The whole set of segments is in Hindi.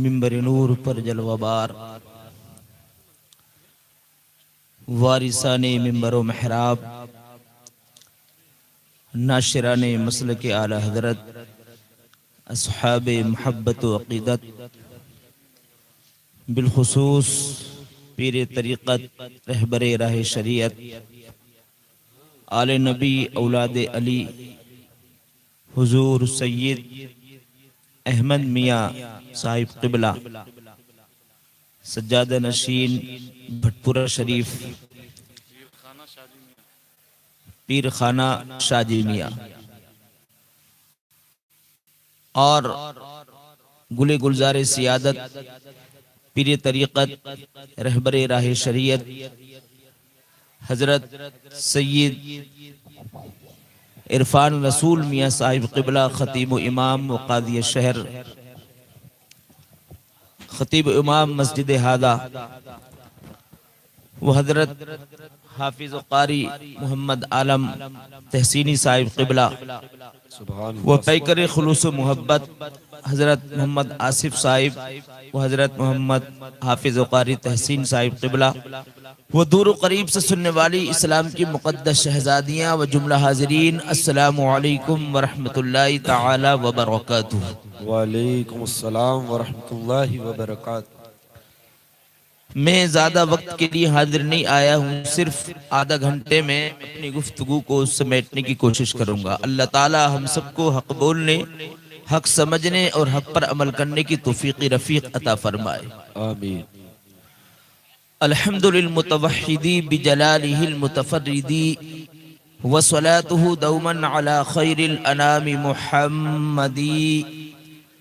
मिंबर नूर पर जलवाबार वारिसाने मिंबर व महराब नाशिराने मसल के आला हजरत अस्हाबे मोहब्बत व अक़ीदत बिलखुसूस पीर तरीक़त रहबर राह शरीयत आले नबी औलाद अली हुजूर सैयद अहमद मियाँ साहिब क़िबला सज्जादा नशीन भटपुरा शरीफ पीर खाना शाजी मियाँ और गुले गुलजार सियादत पीर तरीक़त रहबर राह शरीयत हजरत सैयद इरफान रसूल मियाँ साहिब क़िबला खतीब इमाम व क़ादी शहर खतीब इमाम मस्जिद हादा व हजरत हाफिज कारी मोहम्मद आलम तहसीनी साहिब क़िबला व पैकर खुलूस मोहब्बत हजरत मोहम्मद आसिफ साहिब व हजरत मोहम्मद हाफिज कारी तहसीन साहिब क़िबला वो दूर व करीब से सुनने वाली इस्लाम की मुक़द्दस शहज़ादियाँ व जुमला हाज़रीन, अस्सलामु अलैकुम व रहमतुल्लाहि ताला व बरकातुहू। वालेकुम अस्सलाम व रहमतुल्लाहि व बरकातुहू। मैं ज़्यादा वक्त के लिए हाजिर नहीं आया हूँ, सिर्फ आधा घंटे में अपनी गुफ्तगू को समेटने की कोशिश करूँगा। अल्लाह ताला हम सबको हक़ बोलने, हक़ समझने और हक़ पर अमल करने की तौफ़ीक़ रफ़ीक़ अता फरमाए, आमीन। अल्हम्दुलिल मुतवहिदी बिजलालिहिल मुतफर्रिदी वस्सलातुहु दौमन अला खैरिल अनामि मुहम्मदी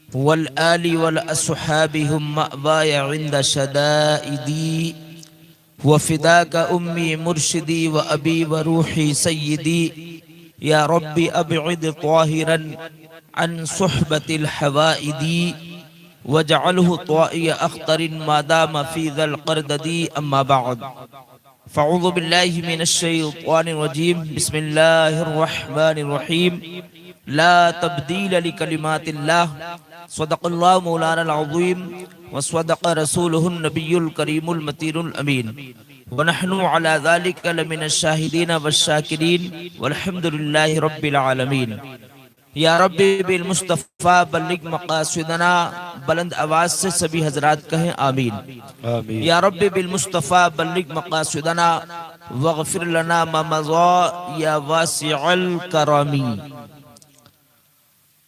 वल आलि वल अस्हाबि हुम मअवाय इंद शदाइदी व फिदाका उम्मी मुर्शिदी व अबी व रूही सय्यदी या रब्बी अबइद ताहिरन अन सुहबतिल हवाइदी वजअलहु ताइय अख्तरिन मादाम फी ज़ल क़रददी अम्मा बअद फ़अऊज़ु बिल्लाहि मिनश शैतानिर रजीम बिस्मिल्लाहिर रहमानिर रहीम ला तब्दील लिकलिमातिल्लाह सदक़ल्लाहु मौलाना अज़ीम व सदक़ रसूलुहुन नबियुल करीमुल मतीनुल अमीन व नहनु अला ज़ालिका लमिनश शाहिदीन वश्शाकिरीन वल्हम्दुलिल्लाहि रब्बिल आलमीन। या रब्बी बिल मुस्तफ़ा बल्लिग मक़ासिदना, बुलंद आवाज से सभी हजरात कहें आमीन, आमीन। या रब्बी बिल मुस्तफ़ा बल्लिग मक़ासिदना वग़फ़िर लना मा मज़ा या वासिअल करमी।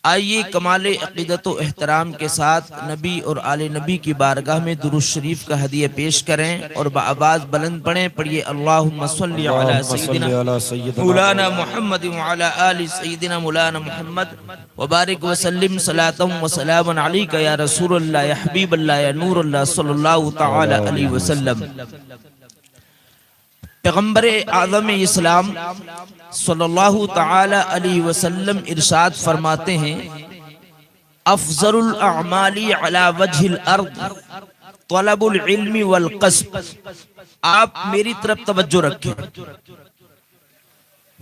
आइए कमाले अक़ीदत व एहतराम के साथ नबी और आले नबी की बारगाह में दुरूद शरीफ का हदिया पेश करें और बाआवाज़ बुलंद पढ़ें। पढ़िए अल्लाहुम्मा सल्लि अला सय्यिदिना मौलाना मुहम्मद व अला आलि सय्यिदिना मौलाना मुहम्मद व बारिक व सल्लिम सलातम व सलामन अलैका या रसूलल्लाह या हबीबल्लाह या नूरल्लाह सल्लल्लाहु तआला अलैहि वसल्लम। पैगम्बर आज़म इस्लाम सल्लल्लाहु तआला अलैहि वसल्लम इरशाद फरमाते हैं, अफ़ज़लुल अअमाली अला वजहिल अर्द तलबुल इल्मी वल क़स्ब। आप मेरी तरफ तवज्जो रखें,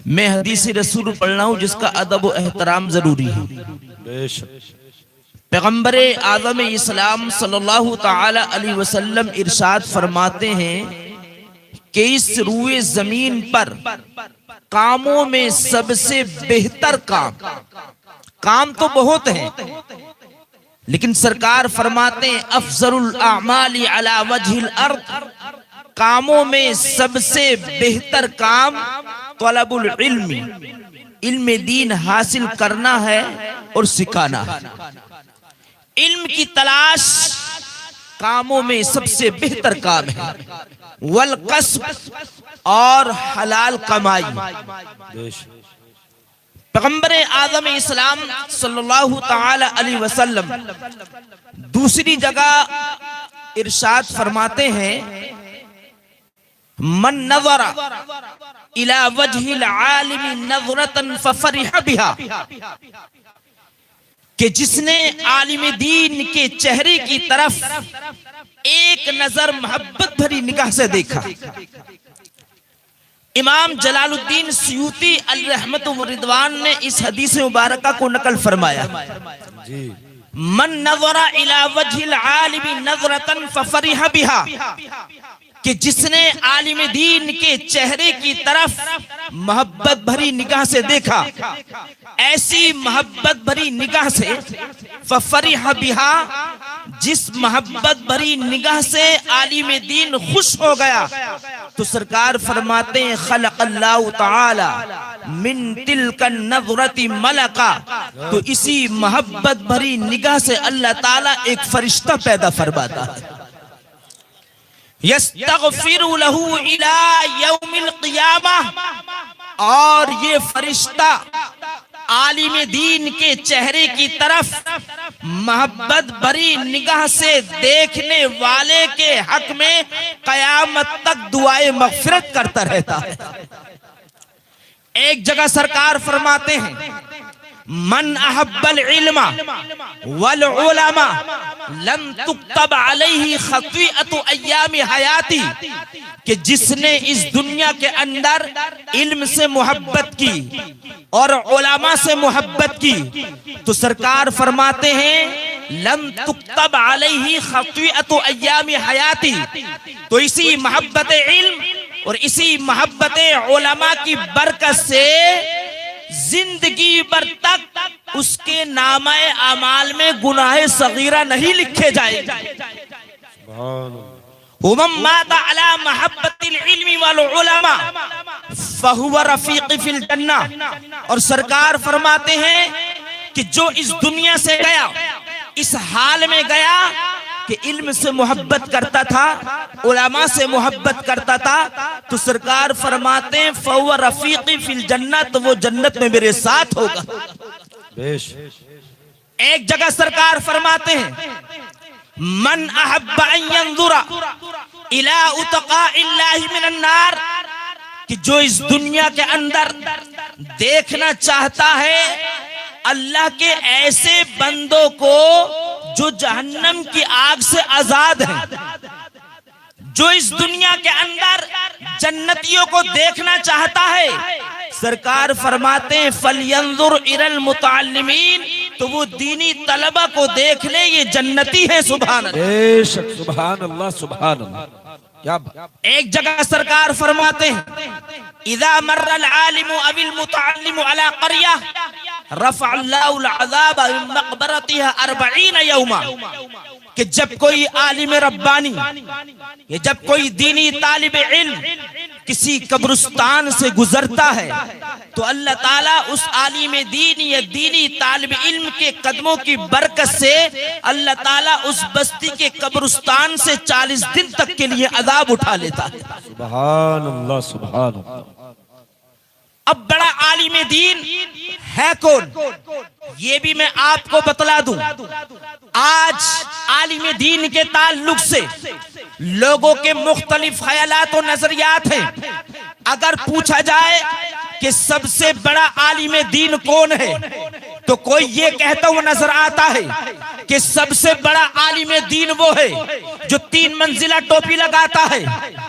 मैं हदीस रसूल पढ़ रहा हूँ जिसका अदब व एहतराम जरूरी है। पैगम्बर आज़म इस्लाम सल्लल्लाहु तआला अलैहि वसल्लम इरशाद फरमाते हैं कि इस रूए जमीन पर कामों में सबसे बेहतर काम तो बहुत हैं, लेकिन सरकार फरमाते हैं अफ़ज़लुल अअमाली अला वजहिल अर्द, कामों में सबसे बेहतर काम तलबुल इल्मी, इल्म दीन हासिल करना है और सिखाना है। इल्म की तलाश कामों में सबसे बेहतर काम है, वल कस्ब और हलाल कमाई। पैगम्बर आज़म इस्लाम सल्लल्लाहु तआला अलैहि वसल्लम दूसरी जगह इरशाद फरमाते हैं, मन नज़रा इला वजहिल आलिमी नज़रतन फफरिह बिहा, कि जिसने आलिम दीन के चेहरे की तरफ एक नजर मोहब्बत भरी निगाह से देखा, इमाम जलालुद्दीन सयूती अलरहमत व रिदवान ने इस हदीस मुबारका को नकल फरमाया, जी। मन नज़रा इला वजहिल आलिमी नज़रतन फफरिहा बिहा, कि जिसने आलिम दीन के चेहरे की तरफ मोहब्बत भरी निगाह से देखा, ऐसी मोहब्बत भरी निगाह से, फफरिहा बिहा, जिस मोहब्बत भरी निगाह से आलिम दीन खुश हो गया, तो सरकार फरमाते हैं खलक़ल्लाहु तआला मिन तिलका नज़रति मलका, तो इसी मोहब्बत भरी निगाह से अल्लाह ताला एक फरिश्ता पैदा फरमाता है। यस्तग़फिरु लहू इला यौमिल क़ियामह, और ये फरिश्ता आलिम दीन के चेहरे की तरफ मोहब्बत भरी निगाह से देखने वाले के हक में क़यामत तक दुआए मग़फ़िरत करता रहता है। एक जगह सरकार फरमाते हैं, मन अहब्बल इल्मा वल उलमा लम तुक्तब अलैहि खतीअतु अय्यामी हयाती, कि जिसने इस दुनिया के अंदर इल्म से मोहब्बत की और उलमा से मोहब्बत की, तो सरकार फरमाते हैं लम तुक्तब अलैहि खतीअतु अय्यामी हयाती, तो इसी मोहब्बत इल्म और इसी मोहब्बत उलमा की बरकत से जिंदगी भर तक उसके नामाए अमाल में गुनाहे सगीरा नहीं लिखे जाएंगे। हुमम माता अला महब्बतिल इल्मी वल उलमा फहुवा रफीक़ी फिल जन्ना, और सरकार फरमाते हैं कि जो इस दुनिया से गया इस हाल में गया कि इल्म से मोहब्बत करता था, उलमा से मोहब्बत करता था, तो सरकार फरमाते हैं फहुवा रफीक़ी फिल जन्नत, तो वो जन्नत में मेरे साथ होगा। एक जगह सरकार फरमाते हैं मन अहब्बा अन यंज़ुरा इला उतक़ाइल्लाहि मिनन नार, कि जो इस दुनिया के अंदर देखना चाहता है अल्लाह के ऐसे बंदों को जो जहन्नम की आग से आजाद हैं, जो इस दुनिया के अंदर जन्नतियों को देखना चाहता है, सरकार फरमाते हैं फलयंजुर इलल मुतअल्लिमीन, तो वो दीनी तलबा को देख ले, ये जन्नती है। सुभान अल्लाह, सुभान अल्लाह, सुभान अल्लाह। क्या एक जगह सरकार फरमाते हैं इज़ा मर्रल आलिमु अविल मुतअल्लिमु अला क़रिया रफ़अल्लाहु अल-अज़ाब मिन मक़बरतिहा 40 यौमा, कि जब कोई आलिम रब्बानी या जब कोई दीनी तालिब इल्म किसी कब्रिस्तान से गुजरता है, तो अल्लाह ताला उस आलिम दीन या दीनी तालिब इल्म के कदमों की बरकत से अल्लाह ताला उस बस्ती के कब्रिस्तान से 40 दिन तक के लिए अज़ाब उठा लेता है। सुभान अल्लाह, सुभान अल्लाह। अब बड़ा आलिम दीन है कौन, ये भी मैं आपको बतला दूं। आज आलिम दीन के ताल्लुक से लोगों के मुख्तलिफ ख्यालात और नजरियात हैं। अगर पूछा जाए कि सबसे बड़ा आलिम दीन कौन है, तो कोई ये कहता हुआ नजर आता है कि सबसे बड़ा आलिम दीन वो है जो 3 मंजिला टोपी लगाता है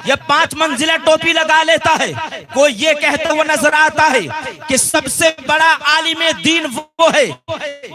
या 5 मंजिला टोपी लगा लेता है। कोई ये कहता हुआ नजर आता है कि सबसे बड़ा आलिम दीन वो है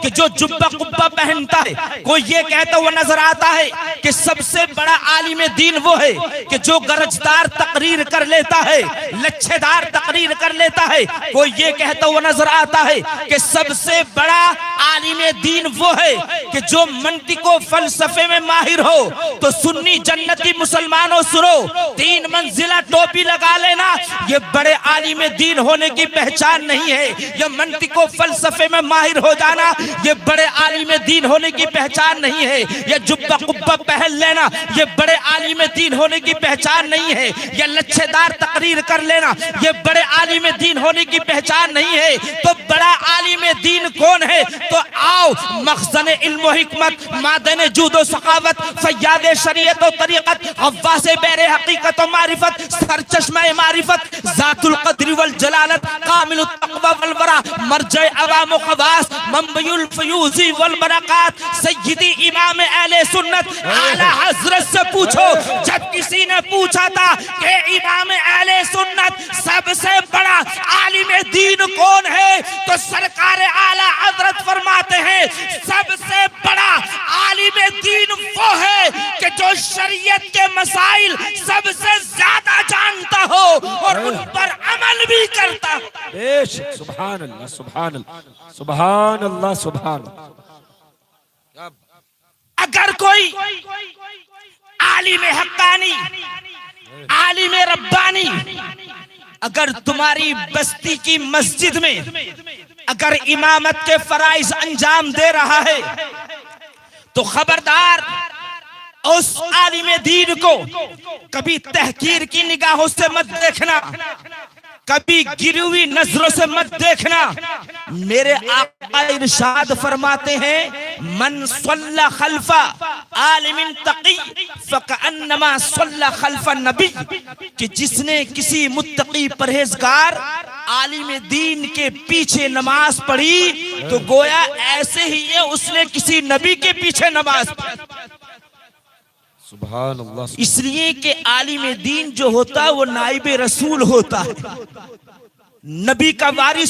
कि जो जुब्बा कुब्बा पहनता है। कोई ये कहता हुआ नजर आता है कि सबसे बड़ा आलिम दीन वो है कि जो गरजदार तकरीर कर लेता है, लच्छेदार तकरीर कर लेता है। कोई ये कहता हुआ नजर आता है कि सबसे बड़ा आलिम दीन वो है कि जो मंतिको फलसफे में माहिर हो। तो सुन्नी जन्नती मुसलमानों सुनो, 3 मंजिला टोपी लगा लेना ये बड़े आलिम दीन होने की पहचान नहीं है। ये मंतिको फलसफे में माहिर हो जाना ये बड़े आलिम दीन होने की पहचान नहीं है। ये जुब्बा कुब्बा पहन लेना ये बड़े आलिम दीन होने की पहचान नहीं है। ये लच्छेदार तकरीर कर लेना ये बड़े आलिम दीन होने की पहचान नहीं है। तो बड़ा आलिम दीन कौन है? तो आओ मखज़न इल्म हिकमत, मादन जूदो सखावत, फैयाद शरीयत और तरीक़त, गव्वास बेरे हकीकत और मारिफत, सरचश्मा मारिफत, ज़ातुल क़द्र वल जलालत, कामिलुत तक़वा वल वरा, मरजे अवाम व ख़वास, मंबयुल फ़यूज़ी वल बरक़ात, सय्यदी इमाम अहले सुन्नत आला हज़रत से पूछो जब की किसी ने पूछा था कि इमाम अहले सुन्नत सबसे बड़ा आलिम दीन कौन है, तो सरकार आला हजरत फरमाते हैं सबसे बड़ा आलिम दीन वो है कि जो शरीयत के मसाइल सबसे ज्यादा जानता हो और उन पर अमल भी करता हो। बेशक, सुभान अल्लाह, सुभान अल्लाह, सुभान अल्लाह, सुभान अल्लाह। अगर कोई आलिम हक्कानी, आलिम रब्बानी अगर तुम्हारी बस्ती की मस्जिद में अगर इमामत के फराइज अंजाम दे रहा है तो खबरदार उस आलिम दीन को कभी तहकीर की निगाहों से मत देखना, कभी गिरी हुई नजरों से मत देखना। मेरे आका इरशाद फरमाते हैं मन सल्ला खल्फा आलिमिन तकी फकअन्नमा सल्ला खल्फा नबी, कि जिसने किसी मुत्तकी परहेजगार आलिम दीन के पीछे नमाज पढ़ी तो गोया ऐसे ही है उसने किसी नबी के पीछे नमाज पढ़ी। सुभान अल्लाह। इसलिए कि आलिम दीन जो होता है वो नाइबे रसूल होता है, नबी का वारिस